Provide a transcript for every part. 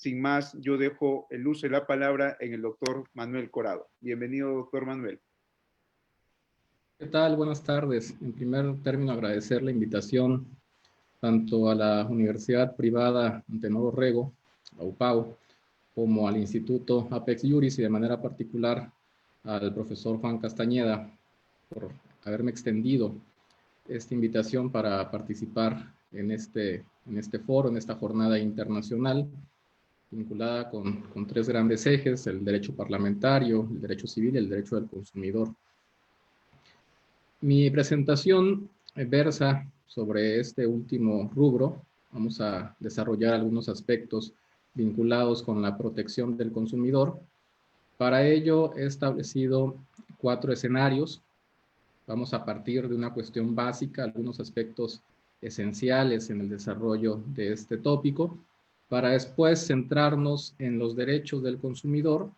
sin más, yo dejo el uso de la palabra en el doctor Manuel Corado. Bienvenido, doctor Manuel. ¿Qué tal? Buenas tardes. En primer término, agradecer la invitación tanto a la Universidad Privada Antenor Rego, la UPAO, como al Instituto Apex Juris y de manera particular al profesor Juan Castañeda por haberme extendido esta invitación para participar en este foro, en esta jornada internacional vinculada con tres grandes ejes: el derecho parlamentario, el derecho civil y el derecho del consumidor. Mi presentación versa sobre este último rubro. Vamos a desarrollar algunos aspectos vinculados con la protección del consumidor. Para ello he establecido 4 escenarios. Vamos a partir de una cuestión básica, algunos aspectos esenciales en el desarrollo de este tópico, para después centrarnos en los derechos del consumidor.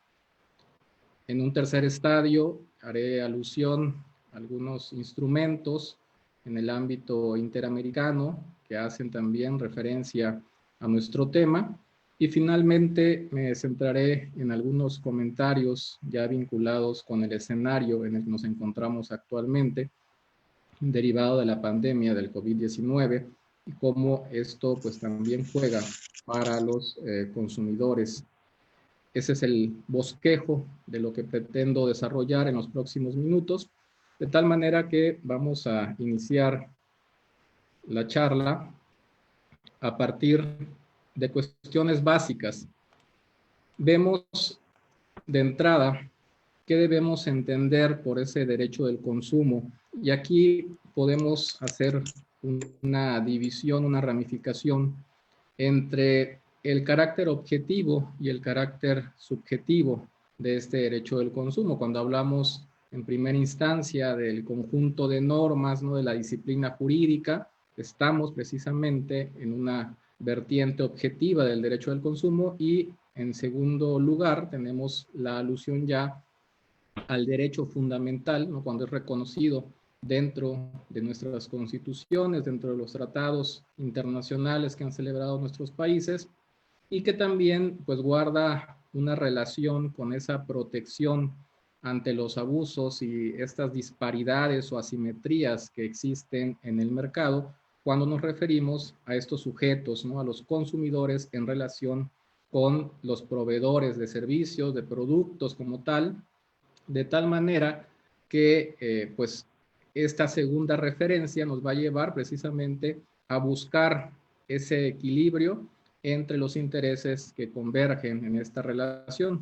En un tercer estadio haré alusión a algunos instrumentos en el ámbito interamericano que hacen también referencia a nuestro tema. Y finalmente me centraré en algunos comentarios ya vinculados con el escenario en el que nos encontramos actualmente, derivado de la pandemia del COVID-19, y cómo esto pues también juega para los consumidores. Ese es el bosquejo de lo que pretendo desarrollar en los próximos minutos, de tal manera que vamos a iniciar la charla a partir de cuestiones básicas. Vemos de entrada qué debemos entender por ese derecho del consumo, y aquí podemos hacer una división, una ramificación entre el carácter objetivo y el carácter subjetivo de este derecho del consumo. Cuando hablamos en primera instancia del conjunto de normas, ¿no?, de la disciplina jurídica, estamos precisamente en una vertiente objetiva del derecho del consumo, y en segundo lugar tenemos la alusión ya al derecho fundamental, ¿no?, cuando es reconocido dentro de nuestras constituciones, dentro de los tratados internacionales que han celebrado nuestros países, y que también pues guarda una relación con esa protección ante los abusos y estas disparidades o asimetrías que existen en el mercado cuando nos referimos a estos sujetos, ¿no?, a los consumidores en relación con los proveedores de servicios, de productos como tal, de tal manera que pues esta segunda referencia nos va a llevar precisamente a buscar ese equilibrio entre los intereses que convergen en esta relación.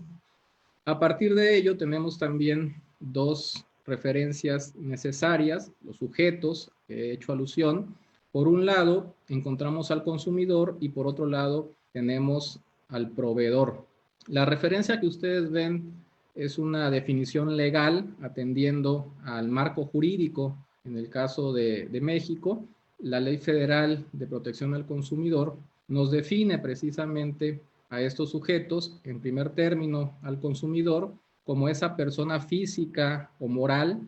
A partir de ello tenemos también 2 referencias necesarias, los sujetos que he hecho alusión. Por un lado encontramos al consumidor y por otro lado tenemos al proveedor. La referencia que ustedes ven es una definición legal atendiendo al marco jurídico. En el caso de México, la Ley Federal de Protección al Consumidor nos define precisamente a estos sujetos, en primer término al consumidor, como esa persona física o moral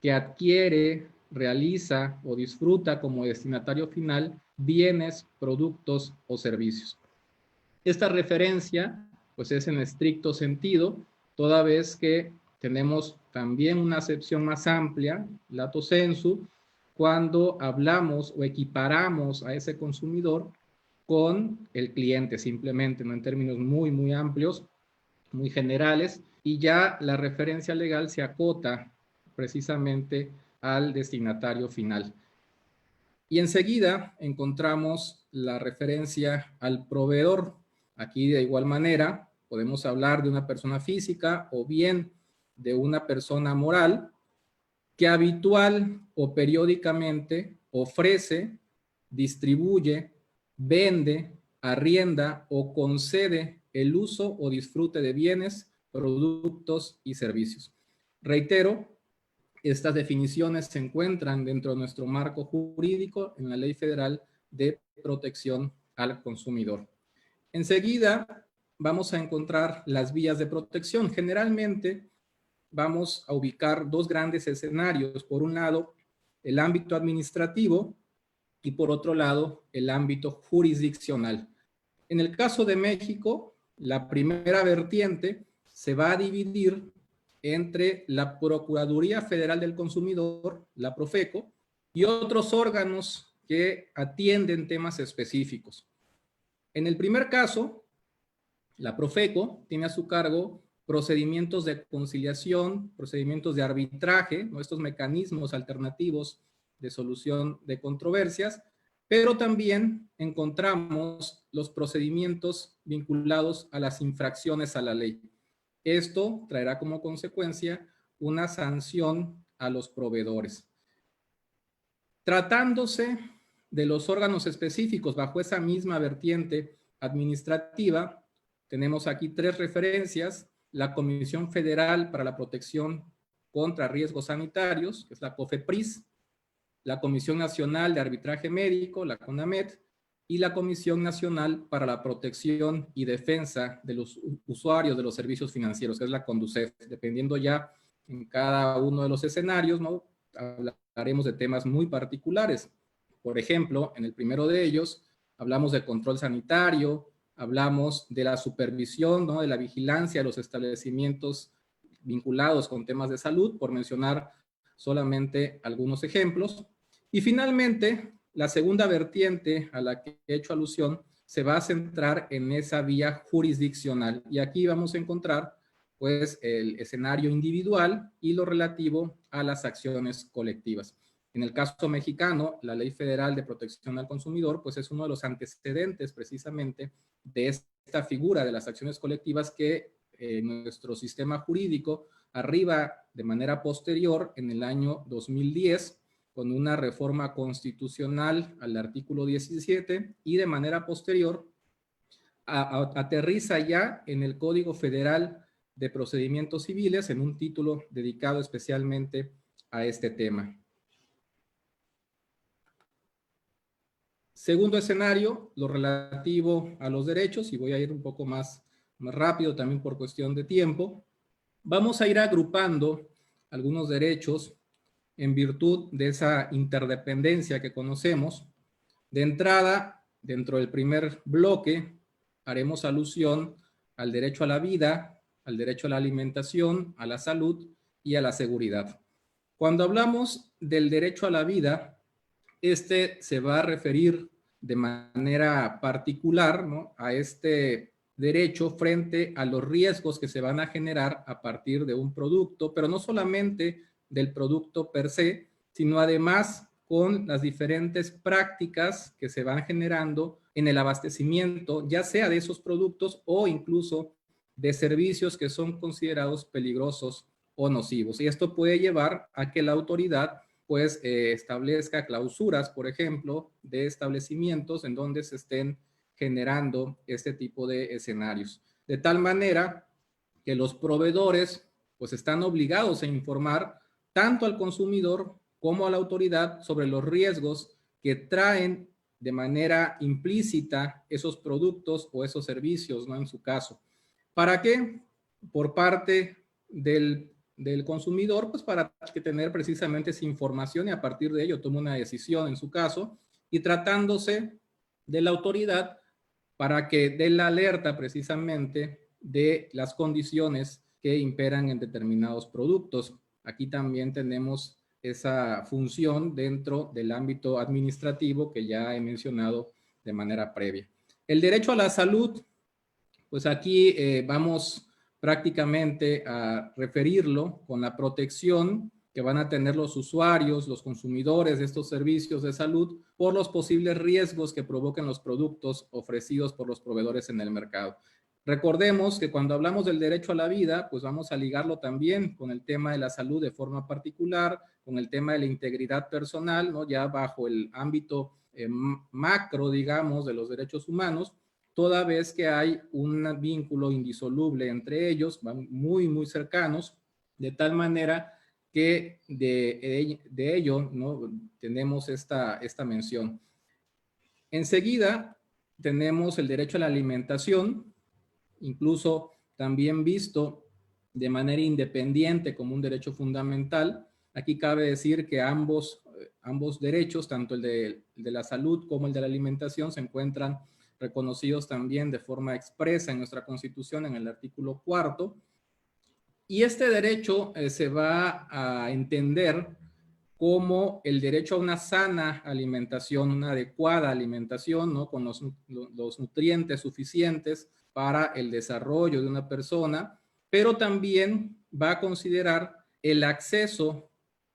que adquiere, realiza o disfruta como destinatario final bienes, productos o servicios. Esta referencia pues es en estricto sentido, toda vez que tenemos también una acepción más amplia, lato sensu, cuando hablamos o equiparamos a ese consumidor con el cliente simplemente, ¿no?, en términos muy amplios, muy generales, y ya la referencia legal se acota precisamente al destinatario final. Y enseguida encontramos la referencia al proveedor. Aquí de igual manera podemos hablar de una persona física o bien de una persona moral que habitual o periódicamente ofrece, distribuye, vende, arrienda o concede el uso o disfrute de bienes, productos y servicios. Reitero, estas definiciones se encuentran dentro de nuestro marco jurídico en la Ley Federal de Protección al Consumidor. Enseguida vamos a encontrar las vías de protección. Generalmente vamos a ubicar 2 grandes escenarios. Por un lado, el ámbito administrativo y por otro lado, el ámbito jurisdiccional. En el caso de México, La primera vertiente se va a dividir entre la Procuraduría Federal del Consumidor, la Profeco, y otros órganos que atienden temas específicos. En el primer caso, la Profeco tiene a su cargo procedimientos de conciliación, procedimientos de arbitraje, ¿no? Estos mecanismos alternativos de solución de controversias, pero también encontramos los procedimientos vinculados a las infracciones a la ley. Esto traerá como consecuencia una sanción a los proveedores. Tratándose de los órganos específicos bajo esa misma vertiente administrativa, tenemos aquí 3 referencias: la Comisión Federal para la Protección contra Riesgos Sanitarios, que es la COFEPRIS, la Comisión Nacional de Arbitraje Médico, la CONAMED, y la Comisión Nacional para la Protección y Defensa de los Usuarios de los Servicios Financieros, que es la CONDUCEF. Dependiendo ya en cada uno de los escenarios, ¿no?, hablaremos de temas muy particulares. Por ejemplo, en el primero de ellos, hablamos de control sanitario, hablamos de la supervisión, ¿no?, de la vigilancia de los establecimientos vinculados con temas de salud, por mencionar solamente algunos ejemplos. Y finalmente, la segunda vertiente a la que he hecho alusión se va a centrar en esa vía jurisdiccional. Y aquí vamos a encontrar, pues, el escenario individual y lo relativo a las acciones colectivas. En el caso mexicano, la Ley Federal de Protección al Consumidor, pues, es uno de los antecedentes precisamente de esta figura de las acciones colectivas que nuestro sistema jurídico arriba de manera posterior en el año 2010 con una reforma constitucional al artículo 17 y de manera posterior aterriza ya en el Código Federal de Procedimientos Civiles en un título dedicado especialmente a este tema. Segundo escenario, lo relativo a los derechos, y voy a ir un poco más rápido también por cuestión de tiempo. Vamos a ir agrupando algunos derechos en virtud de esa interdependencia que conocemos. De entrada, dentro del primer bloque, haremos alusión al derecho a la vida, al derecho a la alimentación, a la salud y a la seguridad. Cuando hablamos del derecho a la vida, este se va a referir de manera particular, ¿no?, a este derecho frente a los riesgos que se van a generar a partir de un producto, pero no solamente del producto per se, sino además con las diferentes prácticas que se van generando en el abastecimiento, ya sea de esos productos o incluso de servicios que son considerados peligrosos o nocivos. Y esto puede llevar a que la autoridad pues establezca clausuras, por ejemplo, de establecimientos en donde se estén generando este tipo de escenarios. De tal manera que los proveedores pues están obligados a informar tanto al consumidor como a la autoridad sobre los riesgos que traen de manera implícita esos productos o esos servicios, ¿no?, en su caso. ¿Para qué? Por parte del consumidor, pues para que tener precisamente esa información y a partir de ello tome una decisión en su caso, y tratándose de la autoridad para que dé la alerta precisamente de las condiciones que imperan en determinados productos. Aquí también tenemos esa función dentro del ámbito administrativo que ya he mencionado de manera previa. El derecho a la salud, pues aquí vamos prácticamente a referirlo con la protección que van a tener los usuarios, los consumidores de estos servicios de salud por los posibles riesgos que provoquen los productos ofrecidos por los proveedores en el mercado. Recordemos que cuando hablamos del derecho a la vida, pues vamos a ligarlo también con el tema de la salud de forma particular, con el tema de la integridad personal, ¿no?, ya bajo el ámbito macro, digamos, de los derechos humanos, toda vez que hay un vínculo indisoluble entre ellos, van muy, muy cercanos, de tal manera que de ello, ¿no?, tenemos esta mención. Enseguida tenemos el derecho a la alimentación, incluso también visto de manera independiente como un derecho fundamental. Aquí cabe decir que ambos derechos, tanto el de la salud como el de la alimentación, se encuentran reconocidos también de forma expresa en nuestra Constitución en el artículo 4. Y este derecho se va a entender como el derecho a una sana alimentación, una adecuada alimentación, ¿no? Con los nutrientes suficientes para el desarrollo de una persona, pero también va a considerar el acceso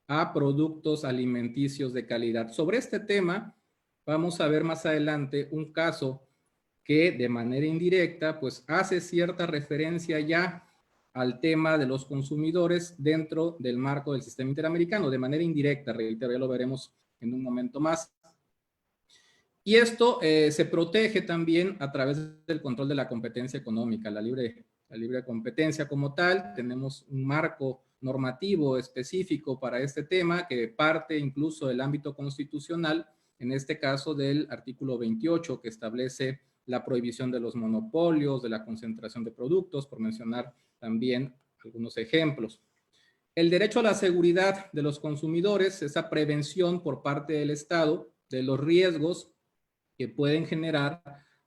a productos alimenticios de calidad. Sobre este tema vamos a ver más adelante un caso que de manera indirecta pues hace cierta referencia ya al tema de los consumidores dentro del marco del sistema interamericano, de manera indirecta, reitero, ya lo veremos en un momento más. Y esto se protege también a través del control de la competencia económica, la libre competencia como tal. Tenemos un marco normativo específico para este tema que parte incluso del ámbito constitucional, en este caso del artículo 28, que establece la prohibición de los monopolios, de la concentración de productos, por mencionar también algunos ejemplos. El derecho a la seguridad de los consumidores, esa prevención por parte del Estado de los riesgos que pueden generar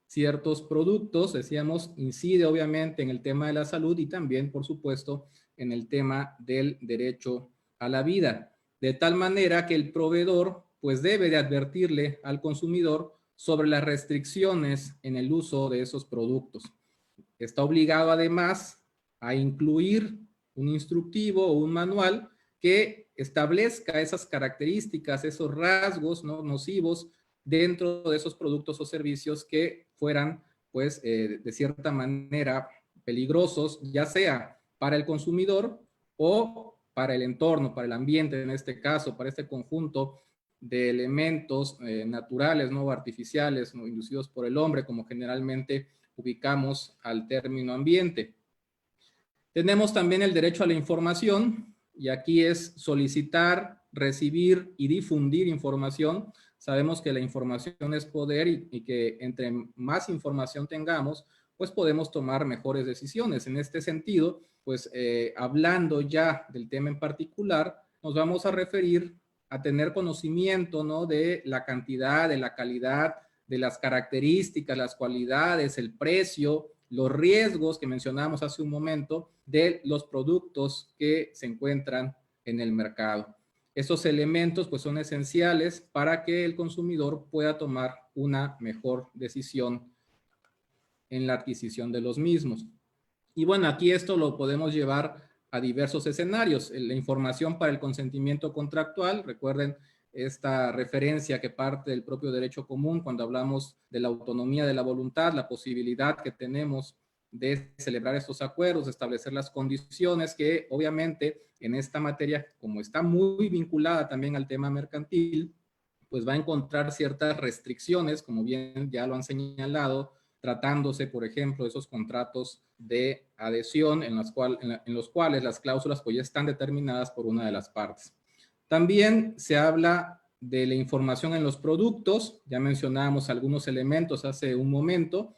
ciertos productos, decíamos, incide obviamente en el tema de la salud y también, por supuesto, en el tema del derecho a la vida, de tal manera que el proveedor pues debe de advertirle al consumidor sobre las restricciones en el uso de esos productos. Está obligado además a incluir un instructivo o un manual que establezca esas características, esos rasgos, ¿no?, nocivos dentro de esos productos o servicios que fueran, pues, de cierta manera peligrosos, ya sea para el consumidor o para el entorno, para el ambiente, en este caso, para este conjunto de elementos naturales, no artificiales, no inducidos por el hombre, como generalmente ubicamos al término ambiente. Tenemos también el derecho a la información, y aquí es solicitar, recibir y difundir información. Sabemos que la información es poder y que entre más información tengamos, pues podemos tomar mejores decisiones. En este sentido, pues hablando ya del tema en particular, nos vamos a referir a tener conocimiento, ¿no?, de la cantidad, de la calidad, de las características, las cualidades, el precio, los riesgos que mencionamos hace un momento de los productos que se encuentran en el mercado. Estos elementos pues son esenciales para que el consumidor pueda tomar una mejor decisión en la adquisición de los mismos. Y bueno, aquí esto lo podemos llevar a diversos escenarios. La información para el consentimiento contractual, recuerden esta referencia que parte del propio derecho común cuando hablamos de la autonomía de la voluntad, la posibilidad que tenemos de celebrar estos acuerdos, de establecer las condiciones que obviamente en esta materia, como está muy vinculada también al tema mercantil, pues va a encontrar ciertas restricciones, como bien ya lo han señalado, tratándose, por ejemplo, de esos contratos de adhesión en los cuales las cláusulas pues ya están determinadas por una de las partes. También se habla de la información en los productos, ya mencionábamos algunos elementos hace un momento,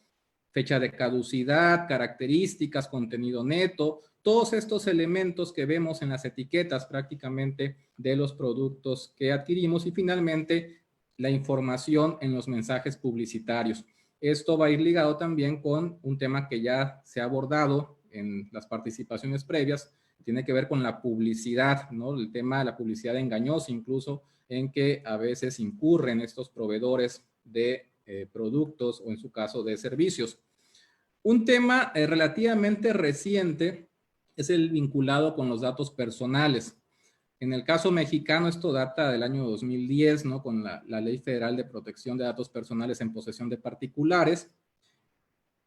fecha de caducidad, características, contenido neto, todos estos elementos que vemos en las etiquetas prácticamente de los productos que adquirimos, y finalmente la información en los mensajes publicitarios. Esto va a ir ligado también con un tema que ya se ha abordado en las participaciones previas, tiene que ver con la publicidad, ¿no? El tema de la publicidad engañosa, incluso en que a veces incurren estos proveedores de productos o en su caso de servicios. Un tema relativamente reciente es el vinculado con los datos personales. En el caso mexicano esto data del año 2010, ¿no?, con la Ley Federal de Protección de Datos Personales en posesión de particulares.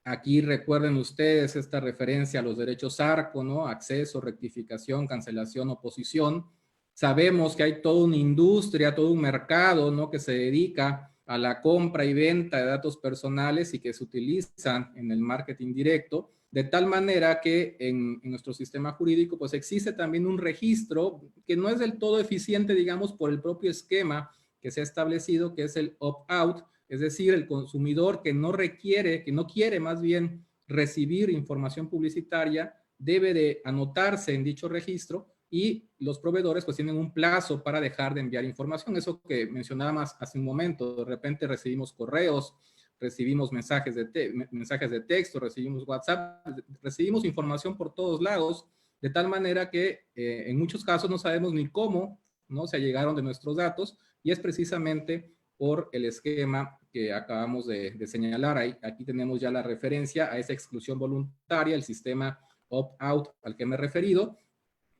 Aquí recuerden ustedes esta referencia a los derechos ARCO, ¿no?, acceso, rectificación, cancelación, oposición. Sabemos que hay toda una industria, todo un mercado, ¿no?, que se dedica a la compra y venta de datos personales y que se utilizan en el marketing directo, de tal manera que en nuestro sistema jurídico pues existe también un registro que no es del todo eficiente, digamos, por el propio esquema que se ha establecido, que es el opt-out, es decir, el consumidor que no requiere, que no quiere más bien recibir información publicitaria, debe de anotarse en dicho registro y los proveedores pues tienen un plazo para dejar de enviar información. Eso que mencionaba hace un momento, de repente recibimos correos recibimos mensajes de texto, recibimos WhatsApp, recibimos información por todos lados, de tal manera que en muchos casos no sabemos ni cómo, ¿no?, se llegaron de nuestros datos, y es precisamente por el esquema que acabamos de señalar. Aquí tenemos ya la referencia a esa exclusión voluntaria, el sistema opt-out al que me he referido.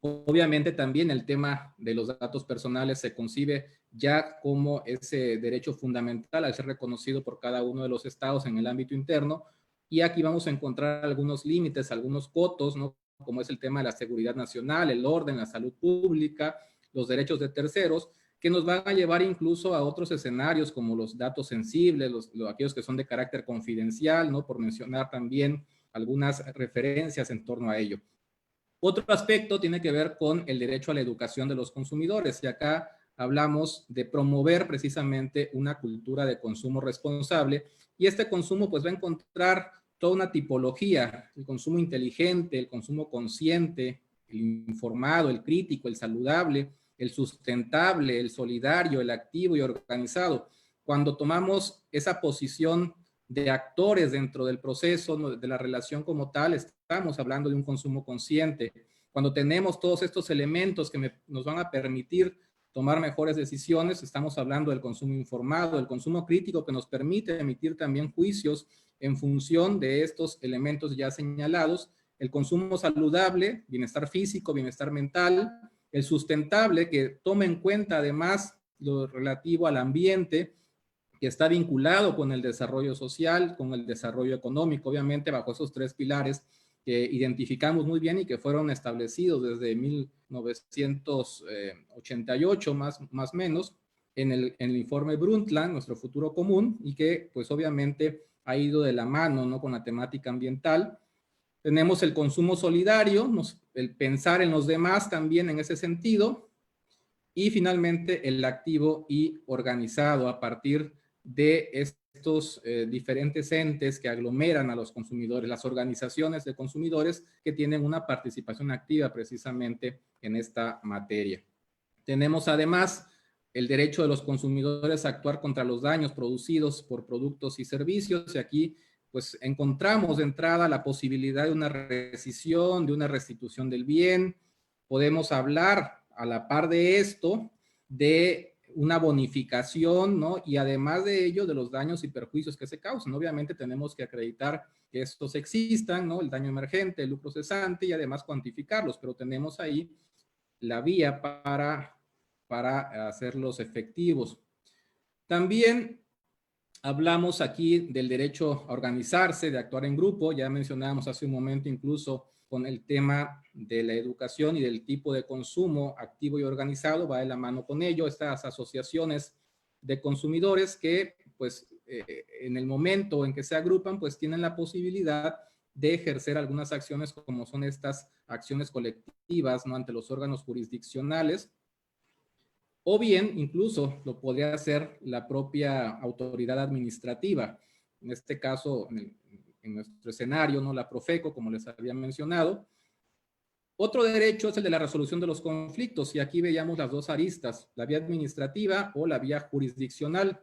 Obviamente también el tema de los datos personales se concibe ya como ese derecho fundamental al ser reconocido por cada uno de los estados en el ámbito interno, y aquí vamos a encontrar algunos límites, algunos cotos, ¿no?, como es el tema de la seguridad nacional, el orden, la salud pública, los derechos de terceros, que nos van a llevar incluso a otros escenarios como los datos sensibles, aquellos que son de carácter confidencial, ¿no?, por mencionar también algunas referencias en torno a ello. Otro aspecto tiene que ver con el derecho a la educación de los consumidores, y acá hablamos de promover precisamente una cultura de consumo responsable, y este consumo pues va a encontrar toda una tipología: el consumo inteligente, el consumo consciente, el informado, el crítico, el saludable, el sustentable, el solidario, el activo y organizado. Cuando tomamos esa posición de actores dentro del proceso, de la relación como tal, estamos hablando de un consumo consciente. Cuando tenemos todos estos elementos que nos van a permitir tomar mejores decisiones, estamos hablando del consumo informado, el consumo crítico, que nos permite emitir también juicios en función de estos elementos ya señalados, el consumo saludable, bienestar físico, bienestar mental, el sustentable, que toma en cuenta además lo relativo al ambiente, que está vinculado con el desarrollo social, con el desarrollo económico, obviamente bajo esos tres pilares que identificamos muy bien y que fueron establecidos desde 1988 más o menos en el informe Brundtland, Nuestro Futuro Común, y que pues obviamente ha ido de la mano, ¿no?, con la temática ambiental. Tenemos el consumo solidario, el pensar en los demás también en ese sentido, y finalmente el activo y organizado a partir de estos diferentes entes que aglomeran a los consumidores, las organizaciones de consumidores que tienen una participación activa precisamente en esta materia. Tenemos además el derecho de los consumidores a actuar contra los daños producidos por productos y servicios, y aquí pues encontramos de entrada la posibilidad de una rescisión, de una restitución del bien. Podemos hablar a la par de esto de una bonificación, ¿no?, y además de ello de los daños y perjuicios que se causan. Obviamente tenemos que acreditar que estos existan, ¿no?, el daño emergente, el lucro cesante, y además cuantificarlos, pero tenemos ahí la vía para hacerlos efectivos. También hablamos aquí del derecho a organizarse, de actuar en grupo. Ya mencionábamos hace un momento incluso con el tema de la educación y del tipo de consumo activo y organizado, va de la mano con ello estas asociaciones de consumidores que pues en el momento en que se agrupan pues tienen la posibilidad de ejercer algunas acciones como son estas acciones colectivas, ¿no?, ante los órganos jurisdiccionales, o bien incluso lo podría hacer la propia autoridad administrativa. En este caso, en nuestro escenario, ¿no?, la Profeco, como les había mencionado. Otro derecho es el de la resolución de los conflictos, y aquí veíamos las dos aristas: la vía administrativa o la vía jurisdiccional.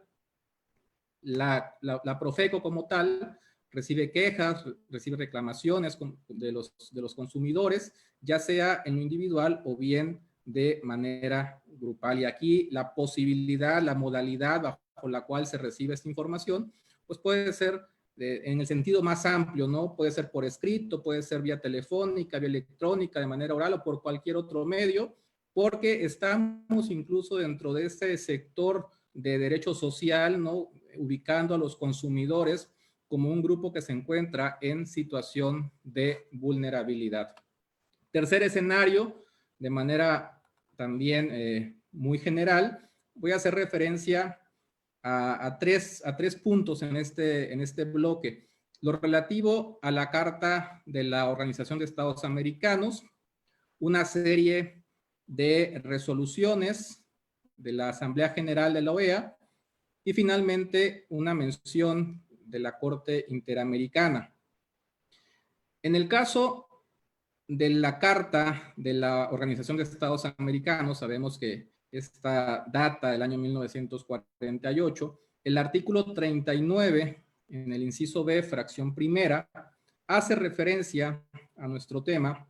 La Profeco como tal recibe quejas, recibe reclamaciones de los consumidores, ya sea en lo individual o bien de manera grupal. Y aquí la posibilidad, la modalidad bajo la cual se recibe esta información, pues puede ser en el sentido más amplio, ¿no? Puede ser por escrito, puede ser vía telefónica, vía electrónica, de manera oral o por cualquier otro medio, porque estamos incluso dentro de este sector de derecho social, ¿no?, ubicando a los consumidores como un grupo que se encuentra en situación de vulnerabilidad. Tercer escenario, de manera también muy general, voy a hacer referencia a tres puntos en este bloque. Lo relativo a la Carta de la Organización de Estados Americanos, una serie de resoluciones de la Asamblea General de la OEA, y finalmente una mención de la Corte Interamericana. En el caso de la Carta de la Organización de Estados Americanos, sabemos que esta data del año 1948, el artículo 39 en el inciso B, fracción primera, hace referencia a nuestro tema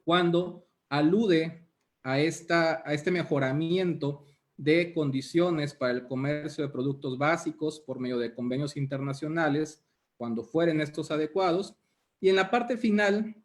cuando alude a este mejoramiento de condiciones para el comercio de productos básicos por medio de convenios internacionales, cuando fueren estos adecuados. Y en la parte final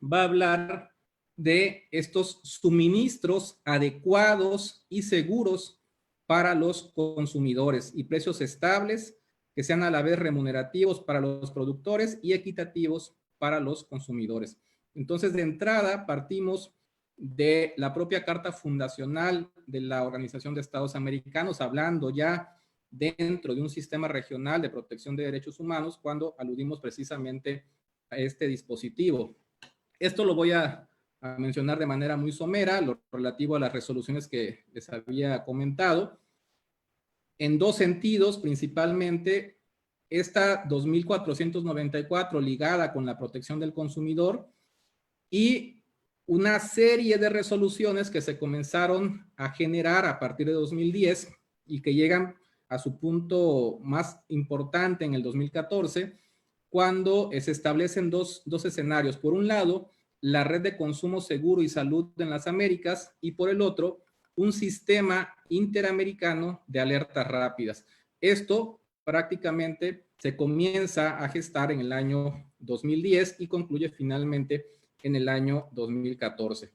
va a hablar de estos suministros adecuados y seguros para los consumidores y precios estables que sean a la vez remunerativos para los productores y equitativos para los consumidores. Entonces, de entrada, partimos de la propia Carta Fundacional de la Organización de Estados Americanos, hablando ya dentro de un sistema regional de protección de derechos humanos, cuando aludimos precisamente a este dispositivo. Esto lo voy a mencionar de manera muy somera, lo relativo a las resoluciones que les había comentado, en dos sentidos principalmente. Esta 2494 ligada con la protección del consumidor y una serie de resoluciones que se comenzaron a generar a partir de 2010 y que llegan a su punto más importante en el 2014, cuando se establecen dos escenarios. Por un lado, la red de consumo seguro y salud en las Américas, y por el otro, un sistema interamericano de alertas rápidas. Esto prácticamente se comienza a gestar en el año 2010 y concluye finalmente en el año 2014.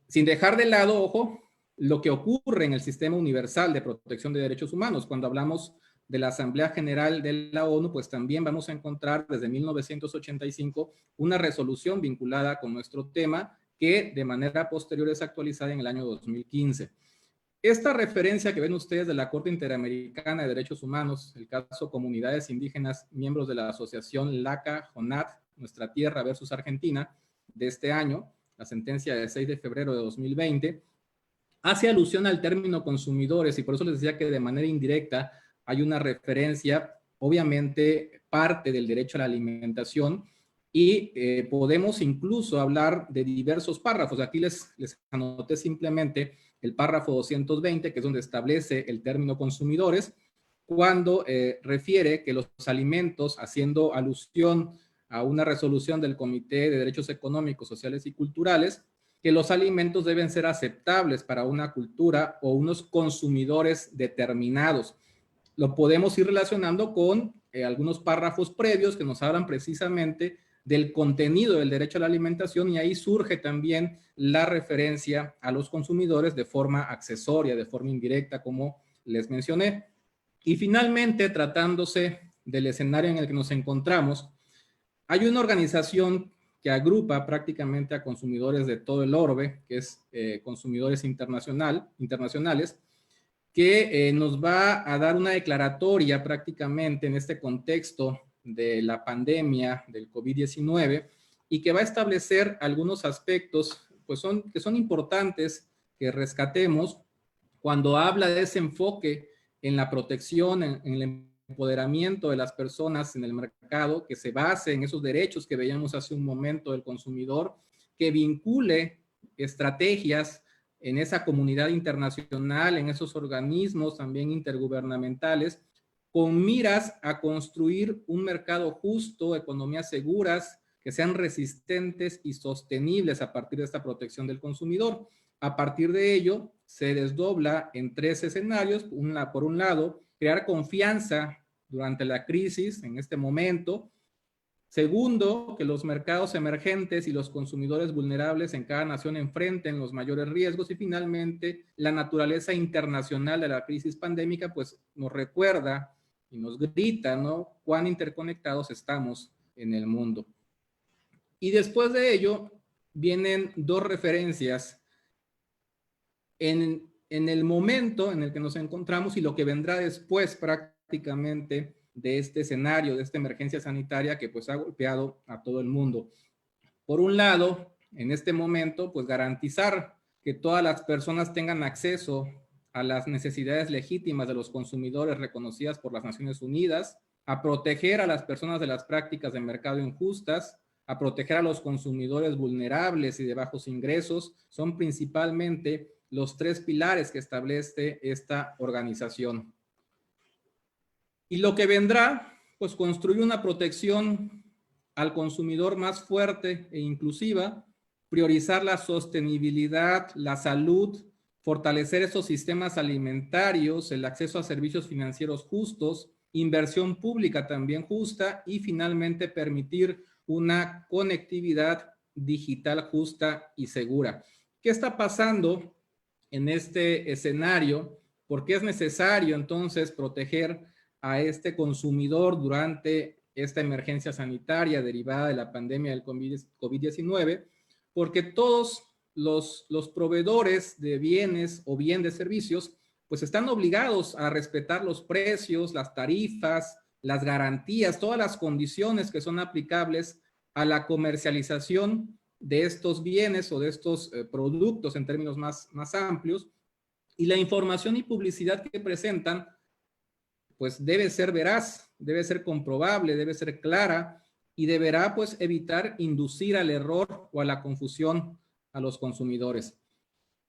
Sin dejar de lado, ojo, lo que ocurre en el Sistema Universal de Protección de Derechos Humanos. Cuando hablamos de la Asamblea General de la ONU, pues también vamos a encontrar desde 1985 una resolución vinculada con nuestro tema que de manera posterior es actualizada en el año 2015. Esta referencia que ven ustedes de la Corte Interamericana de Derechos Humanos, el caso Comunidades Indígenas, miembros de la asociación LACA-JONAT, Nuestra Tierra versus Argentina, de este año, la sentencia de 6 de febrero de 2020, hace alusión al término consumidores, y por eso les decía que de manera indirecta hay una referencia, obviamente parte del derecho a la alimentación, y podemos incluso hablar de diversos párrafos. Aquí les anoté simplemente el párrafo 220, que es donde establece el término consumidores, cuando refiere que los alimentos, haciendo alusión a una resolución del Comité de Derechos Económicos, Sociales y Culturales, que los alimentos deben ser aceptables para una cultura o unos consumidores determinados. Lo podemos ir relacionando con algunos párrafos previos que nos hablan precisamente del contenido del derecho a la alimentación, y ahí surge también la referencia a los consumidores de forma accesoria, de forma indirecta, como les mencioné. Y finalmente, tratándose del escenario en el que nos encontramos, hay una organización que agrupa prácticamente a consumidores de todo el orbe, que es Consumidores Internacionales, que nos va a dar una declaratoria prácticamente en este contexto de la pandemia del COVID-19 y que va a establecer algunos aspectos pues que son importantes que rescatemos cuando habla de ese enfoque en la protección, en el empoderamiento de las personas en el mercado, que se base en esos derechos que veíamos hace un momento del consumidor, que vincule estrategias en esa comunidad internacional, en esos organismos también intergubernamentales, con miras a construir un mercado justo, economías seguras, que sean resistentes y sostenibles a partir de esta protección del consumidor. A partir de ello, se desdobla en tres escenarios. Por un lado, crear confianza durante la crisis en este momento. Segundo, que los mercados emergentes y los consumidores vulnerables en cada nación enfrenten los mayores riesgos. Y finalmente, la naturaleza internacional de la crisis pandémica pues nos recuerda y nos grita, ¿no?, cuán interconectados estamos en el mundo. Y después de ello vienen dos referencias en el momento en el que nos encontramos y lo que vendrá después prácticamente de este escenario, de esta emergencia sanitaria que pues ha golpeado a todo el mundo. Por un lado, en este momento, pues garantizar que todas las personas tengan acceso a las necesidades legítimas de los consumidores reconocidas por las Naciones Unidas, a proteger a las personas de las prácticas de mercado injustas, a proteger a los consumidores vulnerables y de bajos ingresos, son principalmente los tres pilares que establece esta organización. Y lo que vendrá, pues construir una protección al consumidor más fuerte e inclusiva, priorizar la sostenibilidad, la salud, fortalecer esos sistemas alimentarios, el acceso a servicios financieros justos, inversión pública también justa y finalmente permitir una conectividad digital justa y segura. ¿Qué está pasando en este escenario? ¿Por qué es necesario entonces proteger a este consumidor durante esta emergencia sanitaria derivada de la pandemia del COVID-19? Porque todos los proveedores de bienes o bien de servicios pues están obligados a respetar los precios, las tarifas, las garantías, todas las condiciones que son aplicables a la comercialización de estos bienes o de estos productos en términos más amplios, y la información y publicidad que presentan pues debe ser veraz, debe ser comprobable, debe ser clara y deberá pues evitar inducir al error o a la confusión a los consumidores.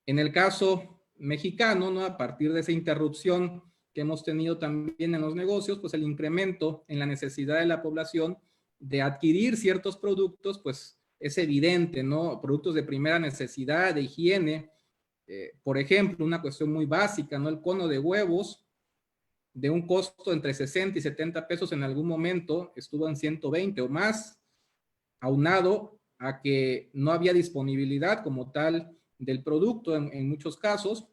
En el caso mexicano, ¿no? A partir de esa interrupción que hemos tenido también en los negocios, pues el incremento en la necesidad de la población de adquirir ciertos productos, pues es evidente, ¿no? Productos de primera necesidad, de higiene, por ejemplo, una cuestión muy básica, ¿no? El cono de huevos, de un costo entre 60 y 70 pesos en algún momento, estuvo en 120 o más, aunado a que no había disponibilidad como tal del producto en muchos casos,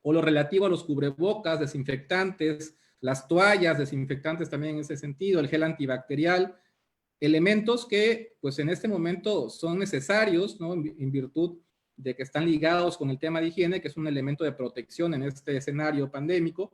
o lo relativo a los cubrebocas, desinfectantes, las toallas, desinfectantes también en ese sentido, el gel antibacterial, elementos que pues en este momento son necesarios, ¿no? En virtud de que están ligados con el tema de higiene, que es un elemento de protección en este escenario pandémico,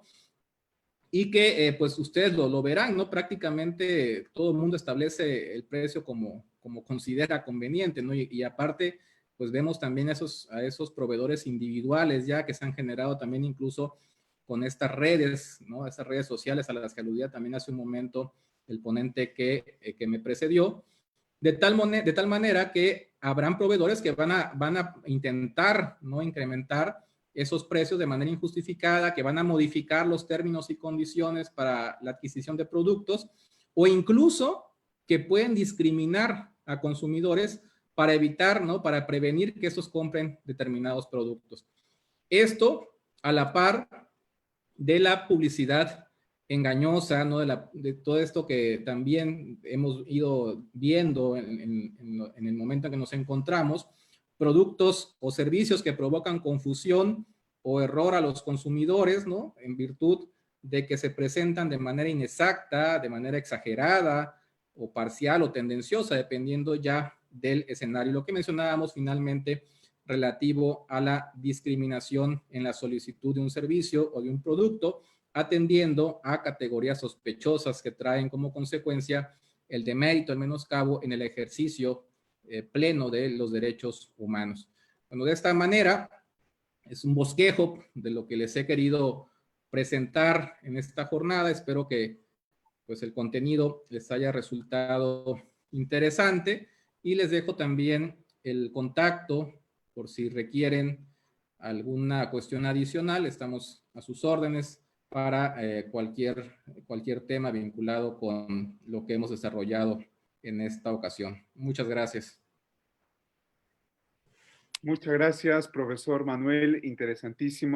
y que pues ustedes lo verán, ¿no? Prácticamente todo el mundo establece el precio como considera conveniente, ¿no? Y aparte, pues vemos también a esos proveedores individuales ya que se han generado también incluso con estas redes, ¿no? Esas redes sociales a las que aludía también hace un momento el ponente que me precedió, de tal manera que habrán proveedores que van a intentar, ¿no? Incrementar esos precios de manera injustificada, que van a modificar los términos y condiciones para la adquisición de productos, o incluso que pueden discriminar a consumidores para evitar, ¿no? Para prevenir que estos compren determinados productos. Esto a la par de la publicidad engañosa, ¿no? De todo esto que también hemos ido viendo en el momento en que nos encontramos, productos o servicios que provocan confusión o error a los consumidores, ¿no? En virtud de que se presentan de manera inexacta, de manera exagerada o parcial o tendenciosa, dependiendo ya del escenario. Lo que mencionábamos finalmente relativo a la discriminación en la solicitud de un servicio o de un producto, atendiendo a categorías sospechosas que traen como consecuencia el demérito, el menoscabo en el ejercicio pleno de los derechos humanos. Bueno, de esta manera, es un bosquejo de lo que les he querido presentar en esta jornada. Espero que pues, el contenido les haya resultado interesante y les dejo también el contacto por si requieren alguna cuestión adicional. Estamos a sus órdenes para cualquier tema vinculado con lo que hemos desarrollado en esta ocasión. Muchas gracias. Muchas gracias, profesor Manuel. Interesantísimo.